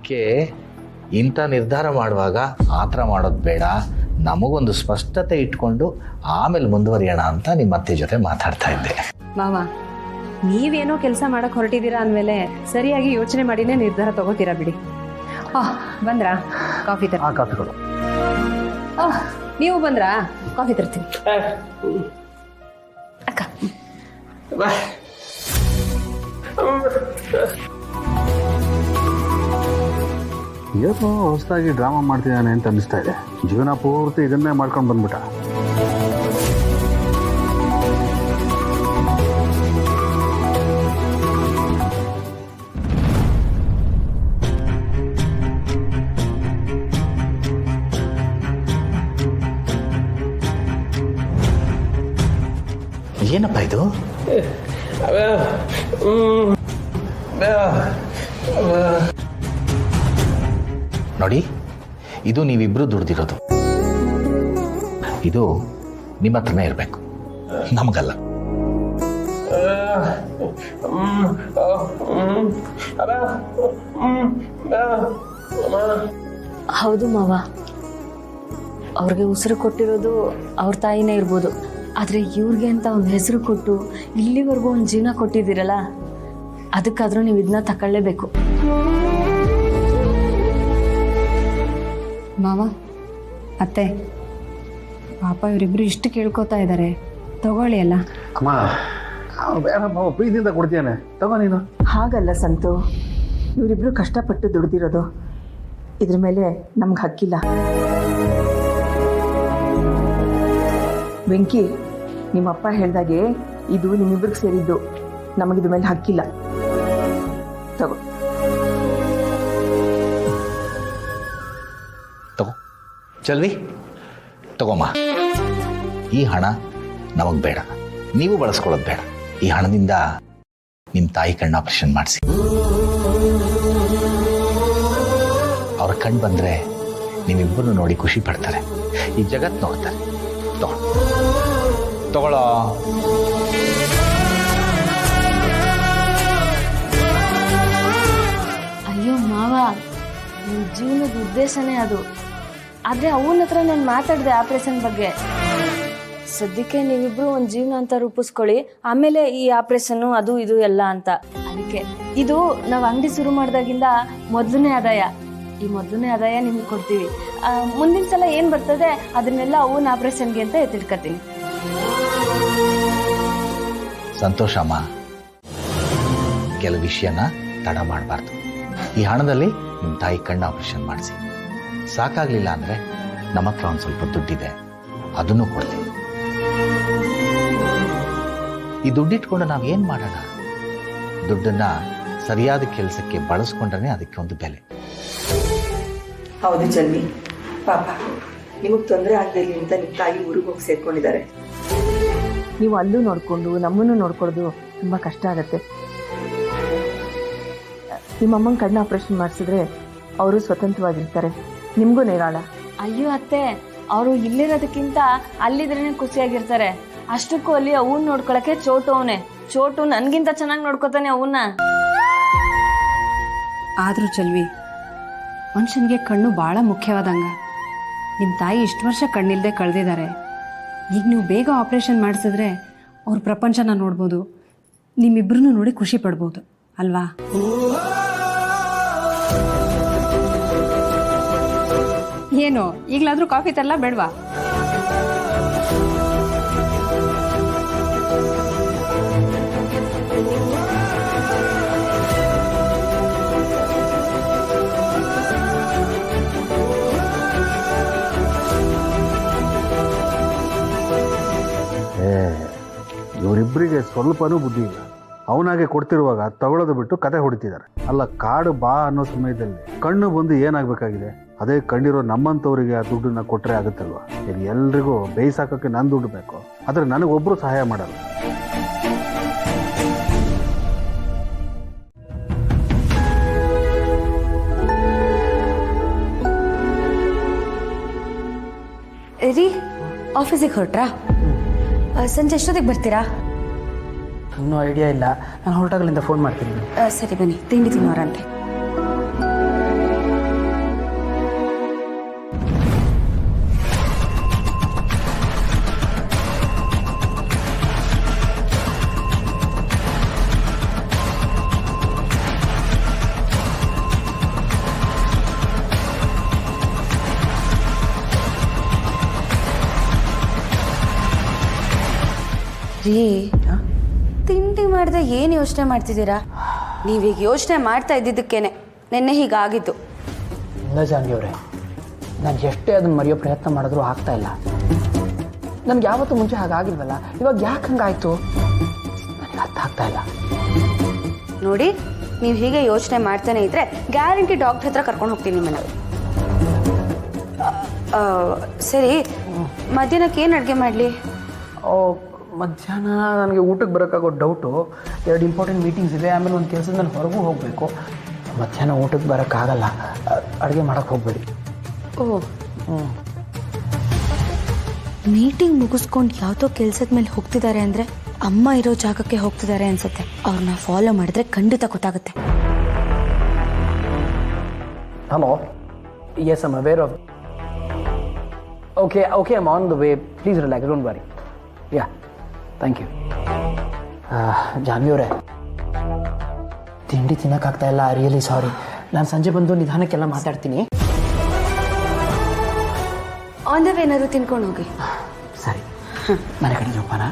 ಅದಕ್ಕೆ ಇಂಥ ನಿರ್ಧಾರ ಮಾಡುವಾಗ ಆ ಥರ ಮಾಡೋದು ಬೇಡ, ನಮಗೊಂದು ಸ್ಪಷ್ಟತೆ ಇಟ್ಕೊಂಡು ಆಮೇಲೆ ಮುಂದುವರಿಯೋಣ ಅಂತ ನಿಮ್ಮ ಅತ್ತೆ ಜೊತೆ ಮಾತಾಡ್ತಾ ಇದ್ದೆ. ಮಾವ, ನೀವೇನೋ ಕೆಲಸ ಮಾಡಕ್ ಹೊರಟಿದ್ದೀರಾ ಅಂದಮೇಲೆ ಸರಿಯಾಗಿ ಯೋಚನೆ ಮಾಡಿನೇ ನಿರ್ಧಾರ ತಗೋತೀರಾ ಬಿಡಿ. ಬಂದ್ರಾ ಕಾಫಿ ತರ? ಕಾಫಿ ಕೊಡು. ನೀವು ಬಂದ್ರಾ? ಕಾಫಿ ತರ್ತೀನಿ. ಅಕ್ಕ ಏನೋ ಹೊಸದಾಗಿ ಡ್ರಾಮಾ ಮಾಡ್ತಿದ್ದಾನೆ ಅಂತ ಅನಿಸ್ತಾ ಇದೆ. ಜೀವನ ಪೂರ್ತಿ ಇದನ್ನೇ ಮಾಡ್ಕೊಂಡು ಬಂದ್ಬಿಟ್ಟ. ಏನಪ್ಪ ಇದು? ನೋಡಿ, ಇದು ನೀವಿಬ್ರು ದುಡ್ದಿರೋದು. ಇದು ನಿಮ್ಮ ಹತ್ರನೇ ಇರಬೇಕು, ನಮಗಲ್ಲ. ಹೌದು ಮಾವ, ಅವ್ರಿಗೆ ಉಸಿರು ಕೊಟ್ಟಿರೋದು ಅವ್ರ ತಾಯಿನೇ ಇರ್ಬೋದು, ಆದರೆ ಇವ್ರಿಗೆ ಅಂತ ಒಂದು ಹೆಸರು ಕೊಟ್ಟು ಇಲ್ಲಿವರೆಗೂ ಒಂದು ಜೀವನ ಕೊಟ್ಟಿದ್ದೀರಲ್ಲ, ಅದಕ್ಕಾದ್ರೂ ನೀವು ಇದನ್ನ ತಗೊಳ್ಳೇಬೇಕು. ಮಾವ, ಅತ್ತೆ, ಪಾಪ ಇವರಿಬ್ರು ಇಷ್ಟು ಕೇಳ್ಕೊತಾ ಇದ್ದಾರೆ, ತಗೊಳ್ಳಿ ಅಲ್ಲ. ಅಮ್ಮ, ಬೇಡಮ್ಮ, ಪ್ರೀತಿಯಿಂದ ಕೊಡ್ತೀಯಾನೆ, ತಗೋ ನೀನು. ಹಾಗಲ್ಲ ಸಂತು, ಇವರಿಬ್ರು ಕಷ್ಟಪಟ್ಟು ದುಡ್ದಿರೋದು, ಇದ್ರ ಮೇಲೆ ನಮ್ಗೆ ಹಕ್ಕಿಲ್ಲ. ವೆಂಕಿ, ನಿಮ್ಮಪ್ಪ ಹೇಳ್ದಾಗೆ ಇದು ನಿಮ್ಮಿಬ್ರಿಗೆ ಸೇರಿದ್ದು, ನಮಗಿದ್ರ ಮೇಲೆ ಹಕ್ಕಿಲ್ಲ. ತಗೋ ತಗೋ ಚಲ್ವಿ, ತಗೋಮ್ಮ. ಈ ಹಣ ನಮಗೆ ಬೇಡ, ನೀವು ಬಳಸ್ಕೊಳ್ಳೋದು ಬೇಡ. ಈ ಹಣದಿಂದ ನಿಮ್ಮ ತಾಯಿ ಕಣ್ಣು ಆಪರೇಷನ್ ಮಾಡಿಸಿ. ಅವ್ರ ಕಣ್ಣು ಬಂದರೆ ನೀವಿಬ್ಬರನ್ನು ನೋಡಿ ಖುಷಿ ಪಡ್ತಾರೆ, ಈ ಜಗತ್ತು ನೋಡ್ತಾರೆ. ತಗೊಳ್ಳೋ. ಅಯ್ಯೋ ಮಾವ, ನಿಮ್ಮ ಜೀವನದ ಉದ್ದೇಶನೇ ಅದು. ಆದರೆ ಅವನ ಹತ್ರ ನಾನು ಮಾತಾಡಿದೆ ಆಪರೇಷನ್ ಬಗ್ಗೆ. ಸದ್ಯಕ್ಕೆ ನೀವಿಬ್ರು ಒಂದು ಜೀವನ ಅಂತ ರೂಪಿಸ್ಕೊಳ್ಳಿ, ಆಮೇಲೆ ಈ ಆಪರೇಷನ್ನು ಅದು ಇದು ಎಲ್ಲ ಅಂತ. ಅದಕ್ಕೆ ಇದು ನಾವು ಅಂಗಡಿ ಶುರು ಮಾಡಿದಾಗಿಂದ ಮೊದಲನೇ ಆದಾಯ. ಈ ಮೊದಲನೇ ಆದಾಯ ನಿಮ್ಗೆ ಕೊಡ್ತೀವಿ. ಮುಂದಿನ ಸಲ ಏನು ಬರ್ತದೆ ಅದನ್ನೆಲ್ಲ ಅವನ ಆಪರೇಷನ್ಗೆ ಅಂತ ಎತ್ತಿಡ್ಕತೀನಿ. ಸಂತೋಷಮ್ಮ, ಕೆಲವು ವಿಷಯನ ತಡ ಮಾಡಬಾರ್ದು. ಈ ಹಣದಲ್ಲಿ ನಿಮ್ಮ ತಾಯಿ ಕಣ್ಣು ಆಪರೇಷನ್ ಮಾಡಿಸಿ. ಸಾಕಾಗಲಿಲ್ಲ ಅಂದರೆ ನಮ್ಮ ಹತ್ರ ಒಂದು ಸ್ವಲ್ಪ ದುಡ್ಡಿದೆ, ಅದನ್ನು ಕೊಡ್ತೀವಿ. ಈ ದುಡ್ಡಿಟ್ಕೊಂಡು ನಾವು ಏನು ಮಾಡೋಣ? ದುಡ್ಡನ್ನು ಸರಿಯಾದ ಕೆಲಸಕ್ಕೆ ಬಳಸ್ಕೊಂಡ್ರೆ ಅದಕ್ಕೆ ಒಂದು ಬೆಲೆ. ಹೌದು ಚನ್ನಿ, ಪಾಪ ನಿಮಗೆ ತೊಂದರೆ ಆಗದಿರಲಿ ಅಂತ ನಿಮ್ಮ ತಾಯಿ ಊರಿಗೆ ಹೋಗಿ ಸೇರ್ಕೊಂಡಿದ್ದಾರೆ. ನೀವು ಅಲ್ಲೂ ನೋಡಿಕೊಂಡು ನಮ್ಮನ್ನು ನೋಡ್ಕೊಳ್ಳೋದು ತುಂಬ ಕಷ್ಟ ಆಗತ್ತೆ. ನಿಮ್ಮಮ್ಮನ ಕಣ್ಣು ಆಪರೇಷನ್ ಮಾಡಿಸಿದ್ರೆ ಅವರು ಸ್ವತಂತ್ರವಾಗಿರ್ತಾರೆ, ನಿಮಗೂ ನೇರಾಳ. ಅಯ್ಯೋ ಅತ್ತೆ, ಅವರು ಇಲ್ಲಿರೋದಕ್ಕಿಂತ ಅಲ್ಲಿದ್ರೇನೆ ಖುಷಿಯಾಗಿರ್ತಾರೆ. ಅಷ್ಟಕ್ಕೂ ಅಲ್ಲಿ ಅವನ್ನ ನೋಡ್ಕೊಳಕ್ಕೆ ಚೋಟು ನನ್ಗಿಂತ ಚೆನ್ನಾಗಿ ನೋಡ್ಕೊತಾನೆ ಅವನ್ನ. ಆದರೂ ಚಲ್ವಿ, ಮನುಷ್ಯನಿಗೆ ಕಣ್ಣು ಭಾಳ ಮುಖ್ಯವಾದಂಗ. ನಿಮ್ಮ ತಾಯಿ ಇಷ್ಟು ವರ್ಷ ಕಣ್ಣಿಲ್ಲದೆ ಕಳೆದಿದ್ದಾರೆ. ಈಗ ನೀವು ಬೇಗ ಆಪ್ರೇಷನ್ ಮಾಡಿಸಿದ್ರೆ ಅವ್ರ ಪ್ರಪಂಚನ ನೋಡ್ಬೋದು, ನಿಮ್ಮಿಬ್ಬರನ್ನು ನೋಡಿ ಖುಷಿ ಪಡ್ಬೋದು ಅಲ್ವಾ? ಏನು ಈಗಲಾದರೂ ಕಾಫಿ ತರಲ್ಲ ಬೇಡವಾ? ಇವರಿಬ್ಬರಿಗೆ ಸ್ವಲ್ಪನೂ ಬುದ್ಧಿ ಇಲ್ಲ. ಅವನಾಗೆ ಕೊಡ್ತಿರುವಾಗ ತಗೊಳ್ಳೋದು ಬಿಟ್ಟು ಕತೆ ಹೊಡಿತಿದ್ದಾರೆ. ಅಲ್ಲ, ಕಾಡು ಬಾ ಅನ್ನೋ ಸಮಯದಲ್ಲಿ ಕಣ್ಣು ಬಂದು ಏನಾಗಬೇಕಾಗಿದೆ? ಅದೇ ಕಣ್ಣಿರೋ ನಮ್ಮಂಥವ್ರಿಗೆ ಆ ದುಡ್ಡನ್ನ ಕೊಟ್ಟರೆ ಆಗುತ್ತಲ್ವ? ಇದು ಎಲ್ರಿಗೂ ಬೇಯಿಸಾಕೋಕ್ಕೆ ನನ್ನ ದುಡ್ಡು ಬೇಕು, ಆದರೆ ನನಗೊಬ್ಬರು ಸಹಾಯ ಮಾಡಲ್ಲ. ರೀ, ಆಫೀಸಿಗೆ ಹೊರಟ್ರಾ? ಸಂಜೆ ಎಷ್ಟೊತ್ತಿಗೆ ಬರ್ತೀರಾ? ಇನ್ನೂ ಐಡಿಯಾ ಇಲ್ಲ, ನಾನು ಹೊರಟಾಗಲಿಂದ ಫೋನ್ ಮಾಡ್ತೀನಿ. ಸರಿ ಬನ್ನಿ, ತಿಂಡಿ ತಿನ್ನೋರಂತೆ. ರೀ ತಿಂಡಿ ಮಾಡಿದೆ ಏನು ಯೋಚನೆ ಮಾಡ್ತಿದ್ದೀರಾ? ನೀವೀಗ ಯೋಚನೆ ಮಾಡ್ತಾ ಇದ್ದಿದ್ದಕ್ಕೇನೆ ನಿನ್ನೆ ಹೀಗಾಗಿತ್ತು. ಇಲ್ಲ ಜಾನ್ವಿ ಅವರೇ, ನಾನು ಎಷ್ಟೇ ಅದನ್ನು ಮರೆಯೋ ಪ್ರಯತ್ನ ಮಾಡಿದ್ರೂ ಆಗ್ತಾ ಇಲ್ಲ. ನನಗೆ ಯಾವತ್ತೂ ಮುಂಚೆ ಹಾಗಾಗಿಲ್ವಲ್ಲ, ಇವಾಗ ಯಾಕೆ ಹಂಗಾಯ್ತು ನನಗೆ ಅರ್ಥ ಆಗ್ತಾ ಇಲ್ಲ. ನೋಡಿ, ನೀವು ಹೀಗೆ ಯೋಚನೆ ಮಾಡ್ತಾನೆ ಇದ್ರೆ ಗ್ಯಾರಂಟಿ ಡಾಕ್ಟರ್ ಹತ್ರ ಕರ್ಕೊಂಡು ಹೋಗ್ತೀನಿ ನಿಮ್ಮನ್ನ. ಸರಿ, ಮಧ್ಯಾಹ್ನಕ್ಕೆ ಏನು ಅಡುಗೆ ಮಾಡಲಿ? ಮಧ್ಯಾಹ್ನ ನನಗೆ ಊಟಕ್ಕೆ ಬರೋಕ್ಕಾಗೋ ಡೌಟು. 2 ಇಂಪಾರ್ಟೆಂಟ್ ಮೀಟಿಂಗ್ಸ್ ಇದೆ, ಆಮೇಲೆ ಒಂದು ಕೆಲಸದ ಮೇಲೆ ಹೊರಗೂ ಹೋಗಬೇಕು. ಮಧ್ಯಾಹ್ನ ಊಟಕ್ಕೆ ಬರೋಕ್ಕಾಗಲ್ಲ, ಅಡುಗೆ ಮಾಡೋಕ್ಕೆ ಹೋಗಬೇಡಿ. ಮೀಟಿಂಗ್ ಮುಗಿಸ್ಕೊಂಡು ಯಾವುದೋ ಕೆಲಸದ ಮೇಲೆ ಹೋಗ್ತಿದ್ದಾರೆ ಅಂದರೆ ಅಮ್ಮ ಇರೋ ಜಾಗಕ್ಕೆ ಹೋಗ್ತಿದ್ದಾರೆ ಅನ್ಸುತ್ತೆ. ಅವ್ರನ್ನ ಫಾಲೋ ಮಾಡಿದ್ರೆ ಖಂಡಿತ ಗೊತ್ತಾಗುತ್ತೆ. Hello, yes I'm aware of. Okay I am on the way. Please relax, don't worry. Yeah, thank you. Janhvi ಅವರೇ, ತಿಂಡಿ ತಿನ್ನೋಕ್ಕಾಗ್ತಾ ಇಲ್ಲ. Really sorry. ನಾನು ಸಂಜೆ ಬಂದು ನಿಧಾನಕ್ಕೆಲ್ಲ ಮಾತಾಡ್ತೀನಿ. ಆನ್ ದ ವೇ ಏನಾದ್ರು ತಿನ್ಕೊಂಡು ಹೋಗಿ. ಸರಿ, ಮನೆ ಕಡೆ ಜೋಪಾನ.